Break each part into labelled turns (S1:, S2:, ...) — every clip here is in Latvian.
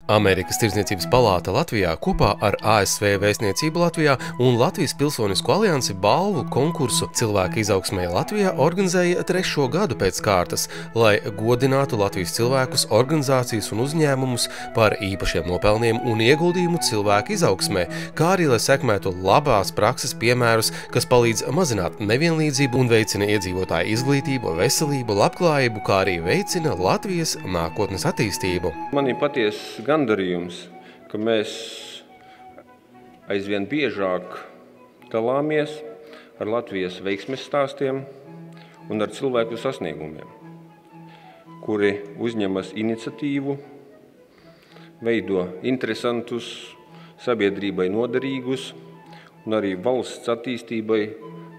S1: Amerikas Tirdzniecības palāta Latvijā kopā ar ASV vēstniecību Latvijā un Latvijas Pilsonisko aliansi balvu konkursu Cilvēka izaugsmē Latvijā organizēja 3. gadu pēc kārtas, lai godinātu Latvijas cilvēkus, organizācijas un uzņēmumus par īpašiem nopelniem un ieguldījumu cilvēka izaugsmē, kā arī lai sekmētu labās prakses piemērus, kas palīdz mazināt nevienlīdzību un veicina iedzīvotāju izglītību, veselību, labklājību, kā arī veicina Latvijas nākotnes attīstību.
S2: Man ir patiesa gandarījums, ka mēs aizvien biežāk dalāmies ar Latvijas veiksmes stāstiem un ar cilvēku sasniegumiem, kuri uzņemas iniciatīvu, veido interesantus, sabiedrībai noderīgus un arī valsts attīstībai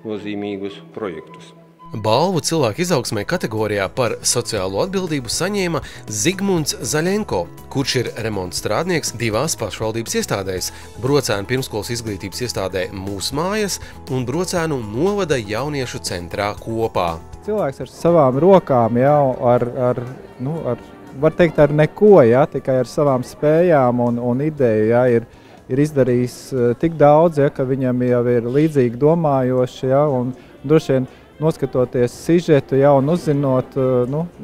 S2: nozīmīgus projektus.
S1: Balvu cilvēku izaugsmē kategorijā par sociālo atbildību saņēma Zigmunds Zaļenko, kurš ir remonta strādnieks 2 pašvaldības iestādēs – Brocēnu pirmskolas izglītības iestādē Mūsu mājas un Brocēnu novada jauniešu centrā Kopā.
S3: Cilvēks ar savām rokām, var teikt ar neko, tikai ar savām spējām un ideju, ir izdarījis tik daudz, ka viņam jau ir līdzīgi domājoši, un droši vien noskatoties sižetu un uzzinot,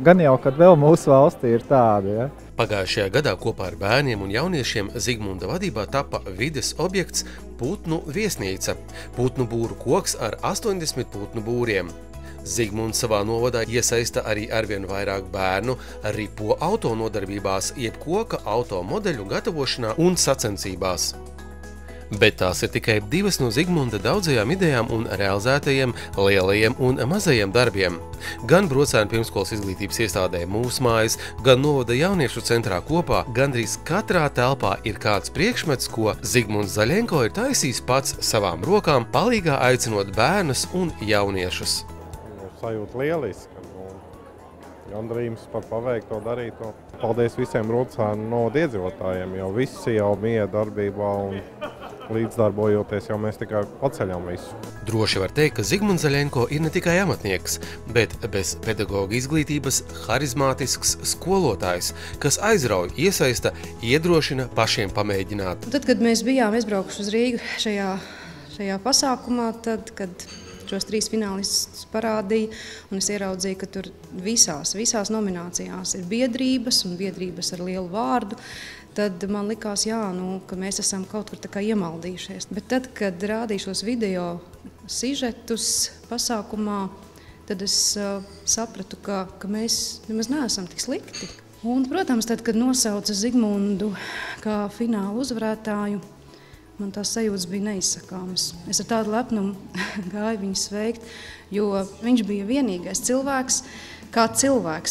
S3: gan jau, kad vēl mūsu valstī ir tāda.
S1: Pagājušajā gadā kopā ar bērniem un jauniešiem Zigmunda vadībā tapa vides objekts putnu viesnīca, putnu būru koks ar 80 putnu būriem. Zigmunds savā novadā iesaista arī arvien vairāk bērnu ripo auto nodarbībās, jeb koka auto modeļu gatavošanā un sacensībās. Bet tās ir tikai 2 no Zigmunda daudzajām idejām un realizētajiem lielajiem un mazajiem darbiem. Gan Brocēnu pirmskolas izglītības iestādē Mūsu mājas, gan novada jauniešu centrā Kopā gandrīz katrā telpā ir kāds priekšmets, ko Zigmunds Zaļenko ir taisījis pats savām rokām, palīgā aicinot bērnus un jauniešus.
S4: Sajūta lieliski. Gandarījums par paveikto darīto. Paldies visiem Brocēnu novada iedzīvotājiem, jo visi jau bija darbībā un līdzdarbojoties, jau mēs tikai paceļam visu.
S1: Droši var teikt, ka Zigmunds Zaļenko ir ne tikai amatnieks, bet bez pedagoga izglītības harizmātisks skolotājs, kas aizrauj, iesaista, iedrošina pašiem pamēģināt.
S5: Tad, kad mēs bijām aizbraukuši uz Rīgu šajā pasākumā, tad, kad šos 3 finālistus parādīja, un es ieraudzīju, ka tur visās nominācijās ir biedrības un biedrības ar lielu vārdu, tad man likās, ka mēs esam kaut kur tā kā iemaldījušies. Bet tad, kad rādīju šos video sižetus pasākumā, tad es sapratu, ka mēs nemaz neesam tik slikti. Un, protams, tad, kad nosauca Zigmundu kā fināla uzvarētāju, man tās sajūtas bija neizsakāmas. Es ar tādu lepnumu gāju viņu sveikt, jo viņš bija vienīgais cilvēks,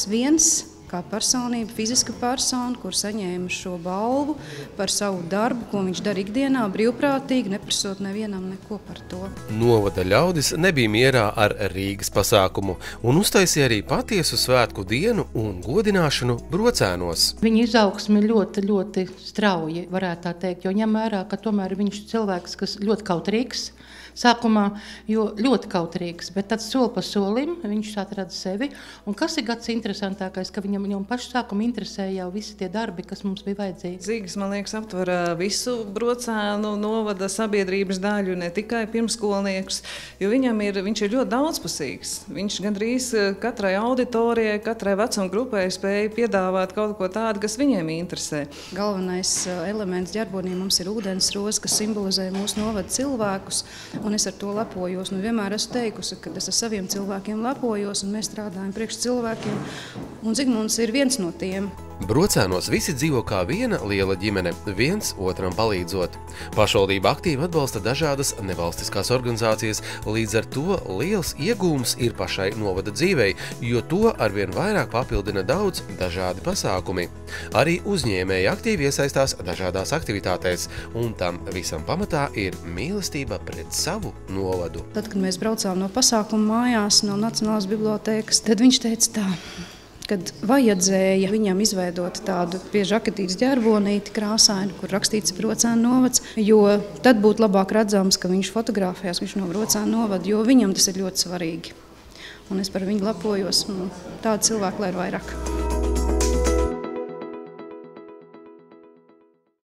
S5: viens, kā personība, fiziska persona, kur saņēma šo balvu par savu darbu, ko viņš dara ikdienā, brīvprātīgi, neprasot nevienam neko par to.
S1: Novada ļaudis nebija mierā ar Rīgas pasākumu un uztaisīja arī patiesu svētku dienu un godināšanu Brocēnos.
S6: Viņa izaugsme ļoti strauji, varētu tā teikt, jo ņem vērā, ka tomēr viņš cilvēks, kas ļoti kautrīgs sākumā, jo ļoti kautrīgs, bet tad soli pa solim viņš atrada sevi. Un kas ir gads interesantākais, ka viņam jau pašu sākumu interesēja jau visi tie darbi, kas mums bija vajadzīgi.
S7: Zīgs, man liekas, aptver visu Brocēnu novada sabiedrības daļu, ne tikai pirmskolniekus, jo viņš ir ļoti daudzpusīgs. Viņš gandrīz katrai auditorijai, katrai vecuma grupai spēja piedāvāt kaut ko tādu, kas viņiem interesē.
S5: Galvenais elements ģerbonī mums ir ūdensroze, kas simbolizē mūsu novada cilvēkus, un es ar to lepojos. Vienmēr esmu teikusi, ka es ar saviem cilvēkiem lepojos, un mēs strādājam priekš cilvēkiem, un Zigmunds ir viens no tiem.
S1: Brocēnos visi dzīvo kā viena liela ģimene, viens otram palīdzot. Pašvaldība aktīvi atbalsta dažādas nevalstiskās organizācijas, līdz ar to liels iegūms ir pašai novada dzīvei, jo to arvien vairāk papildina daudz dažādi pasākumi. Arī uzņēmēji aktīvi iesaistās dažādās aktivitātēs, un tam visam pamatā ir mīlestība pret savu novadu.
S5: Tad, kad mēs braucām no pasākuma mājās, no Nacionālās bibliotēkas, tad viņš teica tā, kad vajadzēja viņam izveidot tādu pie žaketītes ģerbonīti krāsainu, kur rakstīts Brocēnu novads, jo tad būtu labāk redzams, ka viņš fotografējās, viņš no Brocēnu novada, jo viņam tas ir ļoti svarīgi. Un es par viņu lepojos, un tādu cilvēku lai ir vairāk.